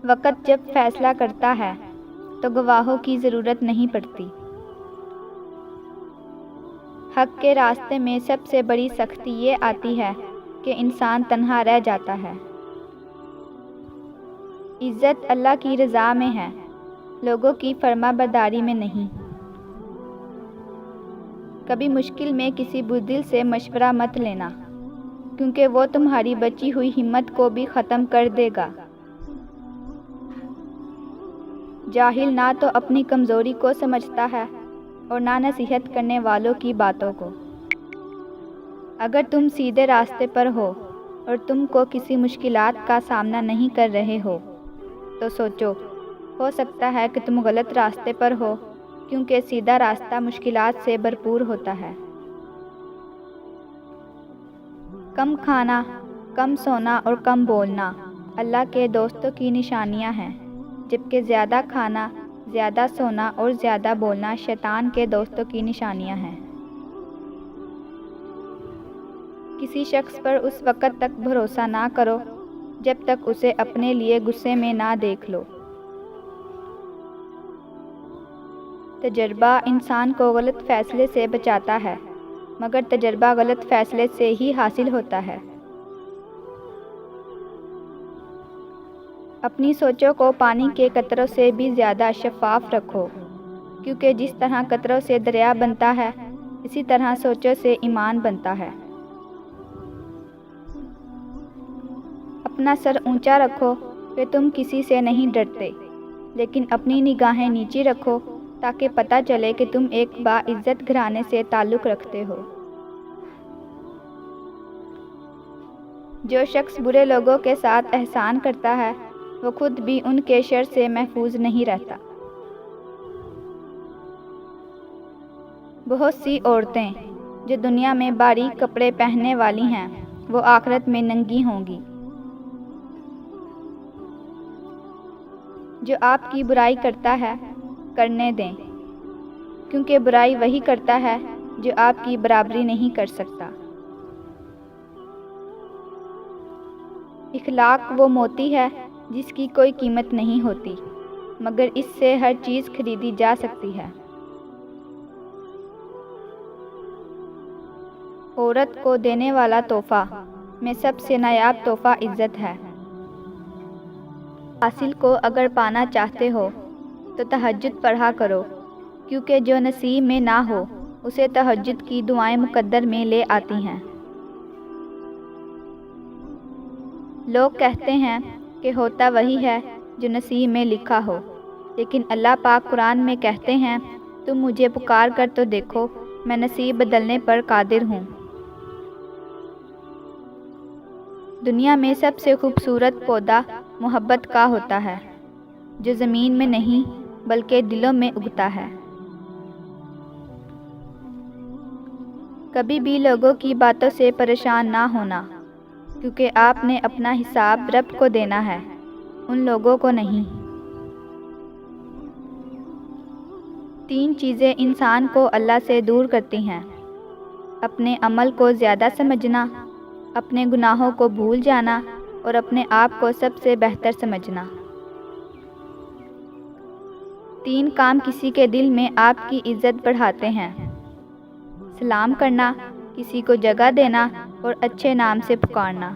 وقت جب فیصلہ کرتا ہے تو گواہوں کی ضرورت نہیں پڑتی۔ حق کے راستے میں سب سے بڑی سختی یہ آتی ہے کہ انسان تنہا رہ جاتا ہے۔ عزت اللہ کی رضا میں ہے، لوگوں کی فرما برداری میں نہیں۔ کبھی مشکل میں کسی بزدل سے مشورہ مت لینا، کیونکہ وہ تمہاری بچی ہوئی ہمت کو بھی ختم کر دے گا۔ جاہل نہ تو اپنی کمزوری کو سمجھتا ہے اور نہ نصیحت کرنے والوں کی باتوں کو۔ اگر تم سیدھے راستے پر ہو اور تم کو کسی مشکلات کا سامنا نہیں کر رہے ہو تو سوچو، ہو سکتا ہے کہ تم غلط راستے پر ہو، کیونکہ سیدھا راستہ مشکلات سے بھرپور ہوتا ہے۔ کم کھانا، کم سونا اور کم بولنا اللہ کے دوستوں کی نشانیاں ہیں، جبکہ زیادہ کھانا، زیادہ سونا اور زیادہ بولنا شیطان کے دوستوں کی نشانیاں ہیں۔ کسی شخص پر اس وقت تک بھروسہ نہ کرو جب تک اسے اپنے لیے غصے میں نہ دیکھ لو۔ تجربہ انسان کو غلط فیصلے سے بچاتا ہے، مگر تجربہ غلط فیصلے سے ہی حاصل ہوتا ہے۔ اپنی سوچوں کو پانی کے قطروں سے بھی زیادہ شفاف رکھو، کیونکہ جس طرح قطروں سے دریا بنتا ہے، اسی طرح سوچوں سے ایمان بنتا ہے۔ اپنا سر اونچا رکھو کہ تم کسی سے نہیں ڈرتے، لیکن اپنی نگاہیں نیچی رکھو تاکہ پتہ چلے کہ تم ایک باعزت گھرانے سے تعلق رکھتے ہو۔ جو شخص برے لوگوں کے ساتھ احسان کرتا ہے، وہ خود بھی ان کے شر سے محفوظ نہیں رہتا۔ بہت سی عورتیں جو دنیا میں باریک کپڑے پہننے والی ہیں، وہ آخرت میں ننگی ہوں گی۔ جو آپ کی برائی کرتا ہے، کرنے دیں، کیونکہ برائی وہی کرتا ہے جو آپ کی برابری نہیں کر سکتا۔ اخلاق وہ موتی ہے جس کی کوئی قیمت نہیں ہوتی، مگر اس سے ہر چیز خریدی جا سکتی ہے۔ عورت کو دینے والا تحفہ میں سب سے نایاب تحفہ عزت ہے۔ حاصل کو اگر پانا چاہتے ہو تو تہجد پڑھا کرو، کیونکہ جو نصیب میں نہ ہو اسے تہجد کی دعائیں مقدر میں لے آتی ہیں۔ لوگ کہتے ہیں کہ ہوتا وہی ہے جو نصیب میں لکھا ہو، لیکن اللہ پاک قرآن میں کہتے ہیں، تم مجھے پکار کر تو دیکھو، میں نصیب بدلنے پر قادر ہوں۔ دنیا میں سب سے خوبصورت پودا محبت کا ہوتا ہے، جو زمین میں نہیں بلکہ دلوں میں اگتا ہے۔ کبھی بھی لوگوں کی باتوں سے پریشان نہ ہونا، کیونکہ آپ نے اپنا حساب رب کو دینا ہے، ان لوگوں کو نہیں۔ 3 چیزیں انسان کو اللہ سے دور کرتی ہیں: اپنے عمل کو زیادہ سمجھنا، اپنے گناہوں کو بھول جانا اور اپنے آپ کو سب سے بہتر سمجھنا۔ 3 کام کسی کے دل میں آپ کی عزت بڑھاتے ہیں: سلام کرنا، کسی کو جگہ دینا اور اچھے نام سے پکارنا۔